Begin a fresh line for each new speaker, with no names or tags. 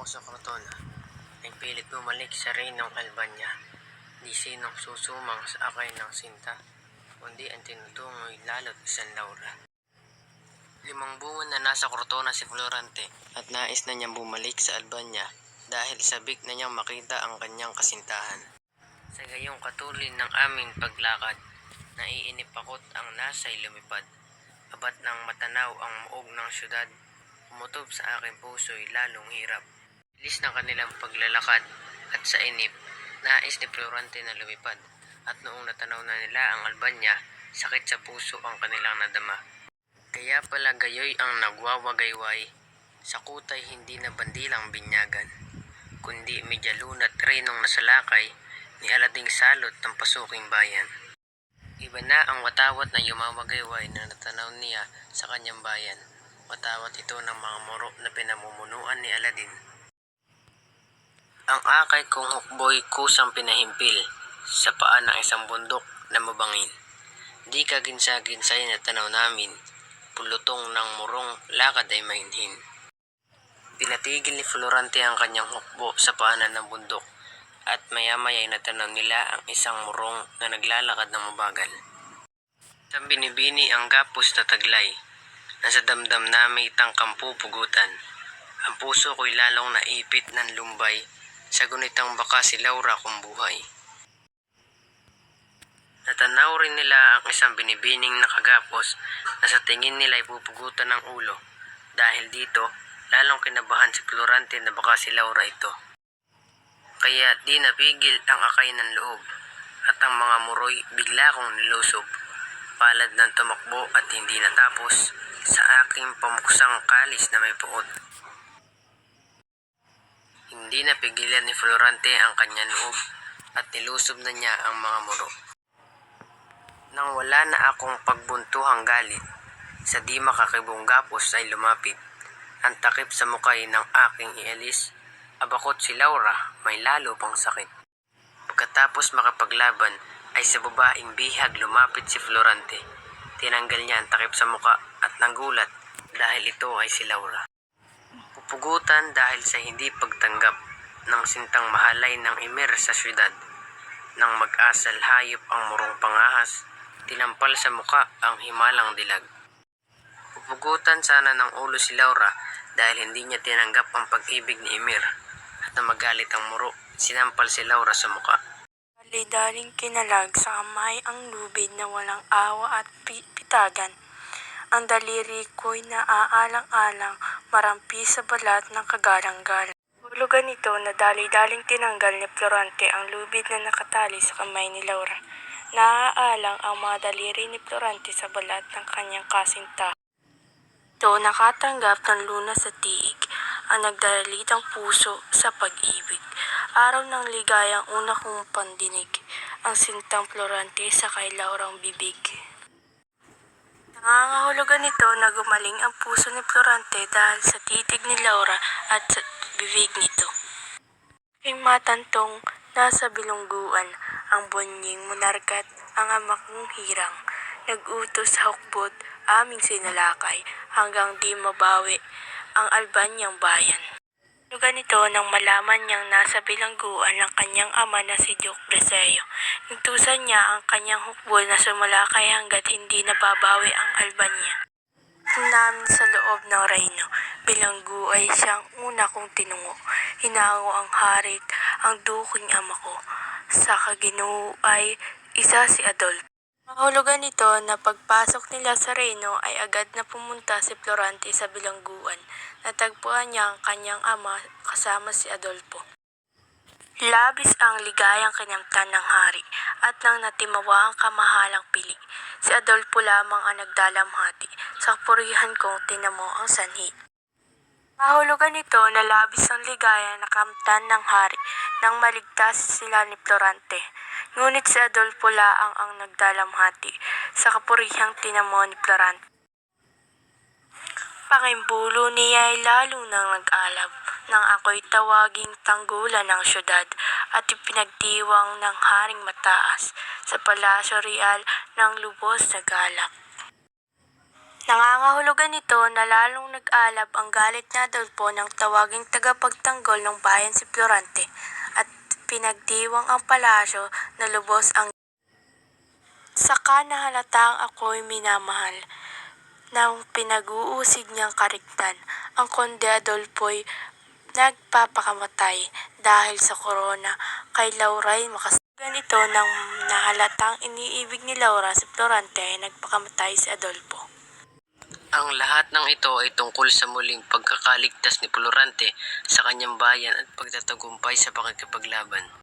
sa Cortona ay pilit bumalik sa Reynong Albania. Di sinong susumang sa akay ng sinta, kundi ang tinutungoy lalo't isang Laura. 5 buwan na nasa Cortona si Florante at nais na niyang bumalik sa Albania dahil sabik na niyang makita ang kanyang kasintahan. Sa gayong katulin ng aming paglakad, naiinip ako't ang nasa'y lumipad. Abat ng matanaw ang muog ng syudad, umutob sa aking puso'y lalong hirap. Bilis ng kanilang paglalakad at sa inip, nais ni Florante na lumipad. At noong natanaw na nila ang Albania, sakit sa puso ang kanilang nadama. Kaya pala gayoy ang nagwawagayway, sa kutay hindi na bandilang binyagan, kundi medyalunat Reynong nasalakay, ni Alading salot ng pasuking bayan. Iba na ang watawat na yumawagayway na natanaw niya sa kanyang bayan. Watawat ito ng mga moro na pinamumunuan ni Aladin. Ang akay kong hukboy kusang pinahimpil sa paa ng isang bundok na mabangin. Di kaginsa-ginsay na tanaw namin, pulutong ng murong lakad ay mainhin. Pinatigil ni Florante ang kanyang hukbo sa paanan ng bundok at maya-maya ay natanaw nila ang isang murong na naglalakad ng mabagal. Sa binibini ang gapos na taglay, nasa damdam namin tangkang pupugutan. Ang puso ko'y lalong naipit ng lumbay, sa gunitang baka si Laura kung buhay. Natanaw rin nila ang isang binibining nakagapos na sa tingin nila ay pupugutan ng ulo. Dahil dito, lalong kinabahan si Florante na baka si Laura ito. Kaya di napigil ang akay ng loob at ang mga muroy bigla kong nilusob. Palad ng tumakbo at hindi natapos sa aking pamuksang kalis na may puot. Hindi napigilan ni Florante ang kanyang loob at nilusob na niya ang mga muro. Nang wala na akong pagbuntuhang galit, sa di makakibong gapos ay lumapit. Ang takip sa mukay ng aking ialis, abakot si Laura may lalo pang sakit. Pagkatapos makapaglaban ay sa babaeng bihag lumapit si Florante. Tinanggal niya ang takip sa muka at nagulat dahil ito ay si Laura. Pupugutan dahil sa hindi pagtanggap ng sintang mahalay ng Emir sa syudad. Nang mag-asal hayop ang murong pangahas, tinampal sa muka ang himalang dilag. Pupugutan sana ng ulo si Laura dahil hindi niya tinanggap ang pag-ibig ni Emir. At na magalit ang muro, sinampal si Laura sa muka.
Dali-daling kinalag sa kamay ang lubid na walang awa at pitagan. Ang daliri ko'y naaalang-alang marampi sa balat ng kagalang-galang. Hulugan nito na dali-daling tinanggal ni Florante ang lubid na nakatali sa kamay ni Laura. Naaalang ang mga daliri ni Florante sa balat ng kanyang kasintahan. Ito nakatanggap ng lunas sa tiig, ang nagdalitang puso sa pag-ibig. Araw ng ligayang una kong pandinig, ang sintang Florante sa kay Laurang bibig. Nangangahulugan nito na gumaling ang puso ni Florante dahil sa titig ni Laura at sa bibig nito. Aking matantong nasa bilungguan, ang bunying monarkat ang ama kong hirang. Nag-utos sa hukbot aming sinalakay hanggang di mabawi ang Albanyang bayan. Lugan nito nang malaman niyang nasa bilangguan ng kanyang ama na si Duke Brescio. Nagtusan niya ang kanyang hukbo na sumalakay hanggat hindi nababawi ang Albania. Namin sa loob ng Reyno, bilanggu ay siyang una kong tinungo. Hinango ang harit, ang duking ama ko. Sa kaginoo ay isa si Adolfo. Mahulugan nito na pagpasok nila sa Reyno ay agad na pumunta si Florante sa bilangguan. Natagpuan niya ang kanyang ama kasama si Adolfo. Labis ang ligayang kinamtan ng hari at nang natimawa ang kamahalang pili. Si Adolfo lamang ang nagdalamhati. Sa kapurihan kong tinamo ang sanhi. Mahulugan nito na labis ang ligaya na kamtan ng hari nang maligtas sila ni Florante. Ngunit si Adolfo laang ang nagdalamhati sa kapurihang tinamo ni Florante. Pakimbulo niya ay lalong nang nag-alab nang ako'y tawaging tanggulan ng syudad at ipinagdiwang ng haring mataas sa palasyo real ng lubos na galak. Nangangahulugan nito na lalong nag-alab ang galit ni Adolfo nang tawaging tagapagtanggol ng bayan si Florante at pinagdiwang ang palasyo na lubos ang saka na halatang ako'y minamahal ng pinag-uusig niyang kariktan. Ang Konde Adolfo'y nagpapakamatay dahil sa korona kay Laura'y makasagaran ito nang nahalatang iniibig ni Laura si Florante ay nagpakamatay si Adolfo.
Ang lahat ng ito ay tungkol sa muling pagkakaligtas ni Florante sa kanyang bayan at pagtatagumpay sa pakikipaglaban.